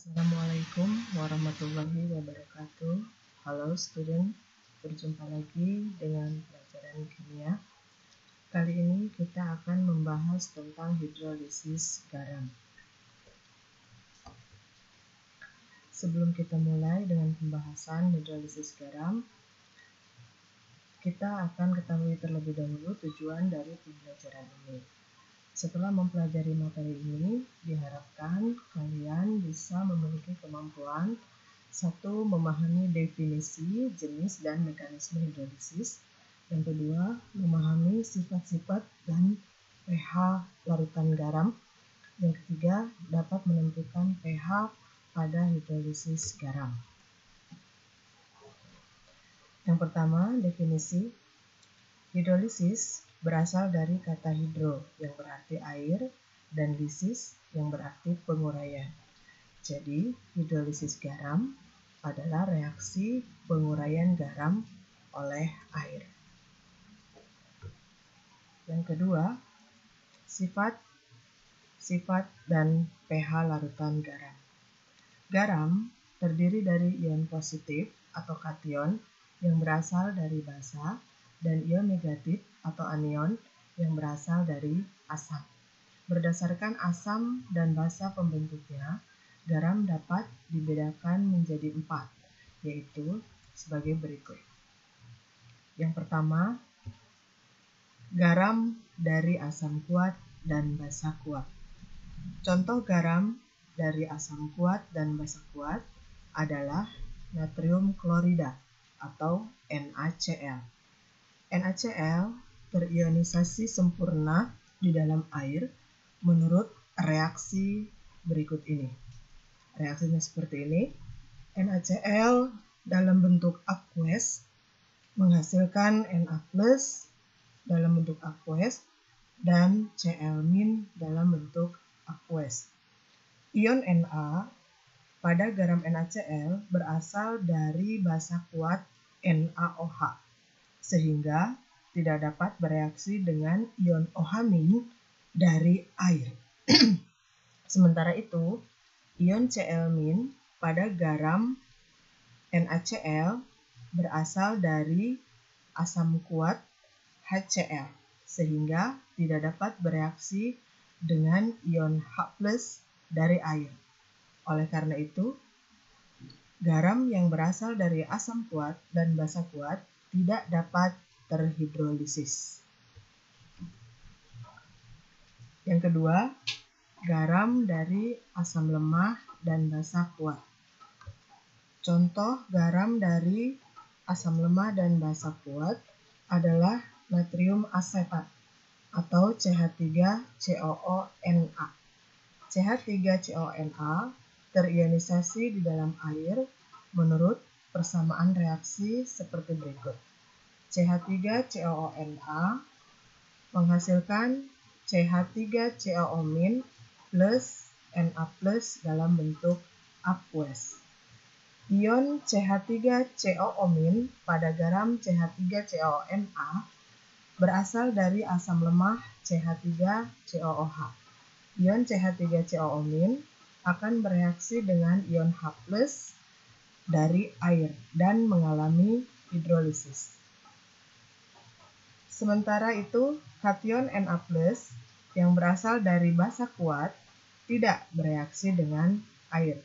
Assalamualaikum warahmatullahi wabarakatuh. Halo student, berjumpa lagi dengan pelajaran kimia. Kali ini kita akan membahas tentang hidrolisis garam. Sebelum kita mulai dengan pembahasan hidrolisis garam, kita akan ketahui terlebih dahulu tujuan dari pembelajaran ini. Setelah mempelajari materi ini, diharapkan kalian bisa memiliki kemampuan satu, memahami definisi, jenis, dan mekanisme hidrolisis. Yang kedua, memahami sifat-sifat dan pH larutan garam. Yang ketiga, dapat menentukan pH pada hidrolisis garam. Yang pertama, definisi. Hidrolisis berasal dari kata hidro yang berarti air dan lisis yang berarti penguraian. Jadi, hidrolisis garam adalah reaksi penguraian garam oleh air. Yang kedua, sifat dan pH larutan garam. Garam terdiri dari ion positif atau kation yang berasal dari basa dan ion negatif atau anion yang berasal dari asam. Berdasarkan asam dan basa pembentuknya, garam dapat dibedakan menjadi 4, yaitu sebagai berikut. Yang pertama, garam dari asam kuat dan basa kuat. Contoh garam dari asam kuat dan basa kuat adalah natrium klorida atau NaCl. NaCl terionisasi sempurna di dalam air menurut reaksi berikut ini. Reaksinya seperti ini. NaCl dalam bentuk aqueous menghasilkan Na+ dalam bentuk aqueous dan Cl- dalam bentuk aqueous. Ion Na pada garam NaCl berasal dari basa kuat NaOH, sehingga tidak dapat bereaksi dengan ion OH- dari air. Sementara itu, ion Cl- pada garam NaCl berasal dari asam kuat HCl, sehingga tidak dapat bereaksi dengan ion H+ dari air. Oleh karena itu, garam yang berasal dari asam kuat dan basa kuat tidak dapat terhidrolisis. Yang kedua, garam dari asam lemah dan basa kuat. Contoh garam dari asam lemah dan basa kuat adalah natrium asetat atau CH3COONa. CH3COONa terionisasi di dalam air menurut persamaan reaksi seperti berikut. CH3COONa menghasilkan CH3COO- plus Na+ dalam bentuk aqueous. Ion CH3COO- pada garam CH3COONa berasal dari asam lemah CH3COOH. Ion CH3COO- akan bereaksi dengan ion H+ dari air dan mengalami hidrolisis. Sementara itu, kation Na+ yang berasal dari basa kuat tidak bereaksi dengan air.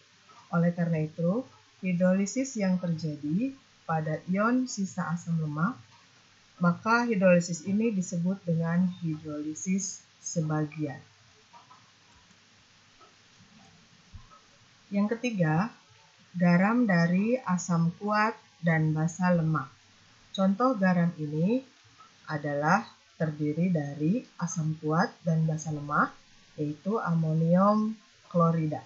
Oleh karena itu, hidrolisis yang terjadi pada ion sisa asam lemah, maka hidrolisis ini disebut dengan hidrolisis sebagian. Yang ketiga, garam dari asam kuat dan basa lemah. Contoh garam ini adalah terdiri dari asam kuat dan basa lemah, yaitu amonium klorida.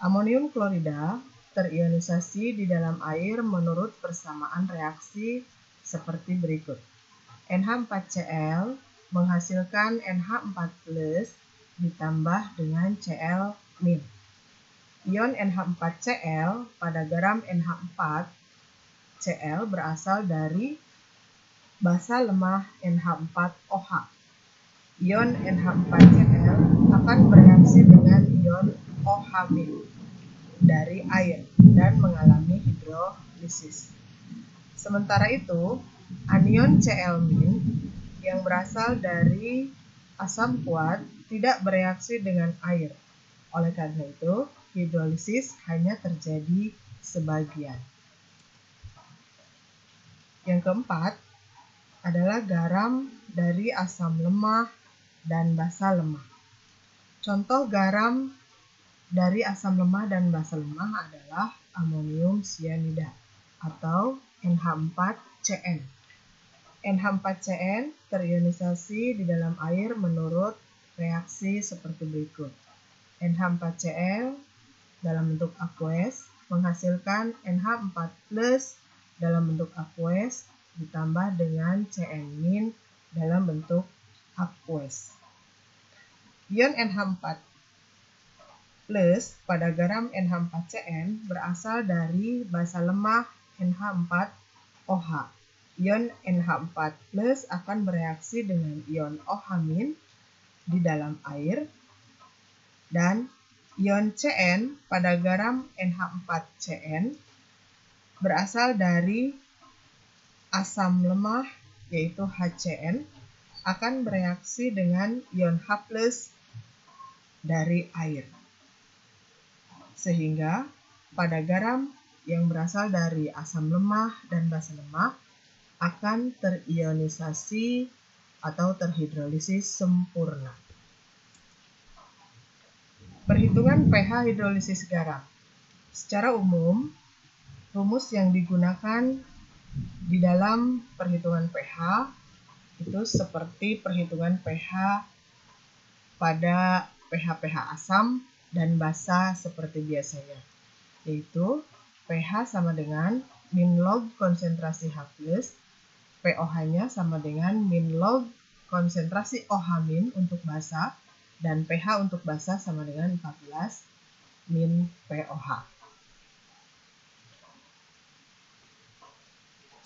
Amonium klorida terionisasi di dalam air menurut persamaan reaksi seperti berikut. NH4Cl menghasilkan NH4+ ditambah dengan Cl-. Ion NH4Cl pada garam NH4Cl berasal dari basa lemah NH4OH. Ion NH4Cl akan bereaksi dengan ion OH-. dari air dan mengalami hidrolisis. Sementara itu, anion Cl- yang berasal dari asam kuat tidak bereaksi dengan air. Oleh karena itu, hidrolisis hanya terjadi sebagian. Yang keempat adalah garam dari asam lemah dan basa lemah. Contoh garam dari asam lemah dan basa lemah adalah amonium cyanida atau NH4Cn. NH4Cn terionisasi di dalam air menurut reaksi seperti berikut. NH4Cl dalam bentuk aqueous menghasilkan NH4+ dalam bentuk aqueous ditambah dengan Cn- dalam bentuk aqueous. Ion NH4+ pada garam NH4Cn berasal dari basa lemah NH4OH. Ion NH4+ akan bereaksi dengan ion OH- di dalam air, dan ion Cn pada garam NH4Cn berasal dari asam lemah yaitu HCN akan bereaksi dengan ion H+ dari air. Sehingga pada garam yang berasal dari asam lemah dan basa lemah akan terionisasi atau terhidrolisis sempurna. Perhitungan pH hidrolisis garam. Secara umum, rumus yang digunakan di dalam perhitungan pH itu seperti perhitungan pH pada pH asam dan basa seperti biasanya, yaitu pH sama dengan min log konsentrasi H+, pOH-nya sama dengan min log konsentrasi OH- untuk basa, dan pH untuk basa sama dengan 14 min pOH.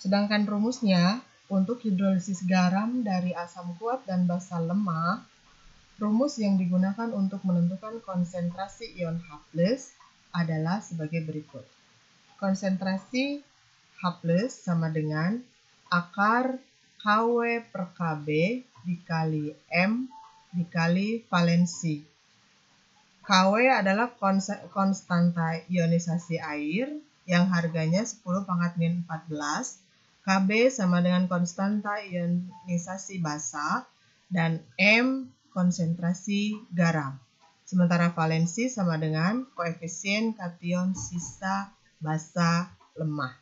Sedangkan rumusnya untuk hidrolisis garam dari asam kuat dan basa lemah, rumus yang digunakan untuk menentukan konsentrasi ion H+ adalah sebagai berikut. Konsentrasi H+ sama dengan akar Kw per Kb dikali M dikali valensi. Kw adalah konstanta ionisasi air yang harganya 10⁻⁴. Kb sama dengan konstanta ionisasi basa, dan M konsentrasi garam. Sementara valensi sama dengan koefisien kation sisa basa lemah.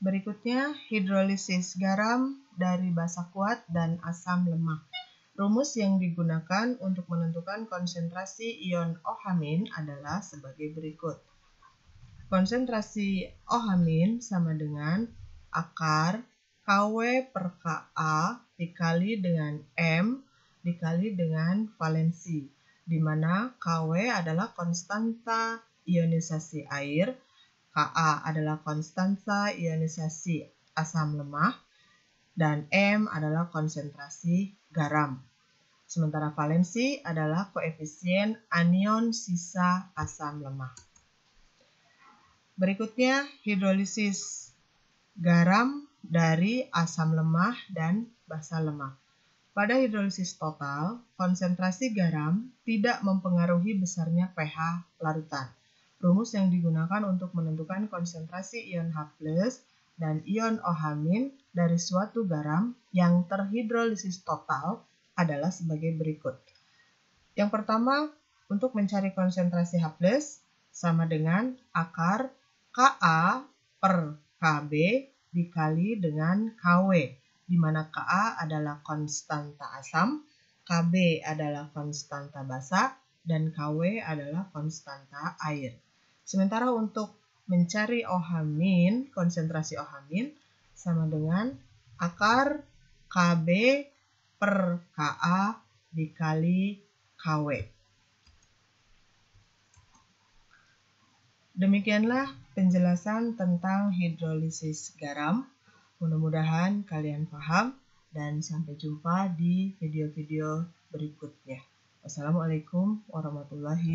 Berikutnya, hidrolisis garam dari basa kuat dan asam lemah. Rumus yang digunakan untuk menentukan konsentrasi ion OH- adalah sebagai berikut. Konsentrasi OH- sama dengan akar Kw per Ka dikali dengan M dikali dengan valensi, di mana Kw adalah konstanta ionisasi air, Ka adalah konstanta ionisasi asam lemah, dan M adalah konsentrasi garam. Sementara valensi adalah koefisien anion sisa asam lemah. Berikutnya, hidrolisis garam dari asam lemah dan basa lemah. Pada hidrolisis total, konsentrasi garam tidak mempengaruhi besarnya pH larutan. Rumus yang digunakan untuk menentukan konsentrasi ion H+ dan ion OH- dari suatu garam yang terhidrolisis total adalah sebagai berikut. Yang pertama, untuk mencari konsentrasi H+ sama dengan akar Ka per Kb dikali dengan Kw, di mana Ka adalah konstanta asam, Kb adalah konstanta basa, dan Kw adalah konstanta air. Sementara untuk mencari OH-, konsentrasi OH- sama dengan akar Kb per Ka dikali Kw. Demikianlah penjelasan tentang hidrolisis garam. Mudah-mudahan kalian paham, dan sampai jumpa di video-video berikutnya. Wassalamualaikum warahmatullahi wabarakatuh.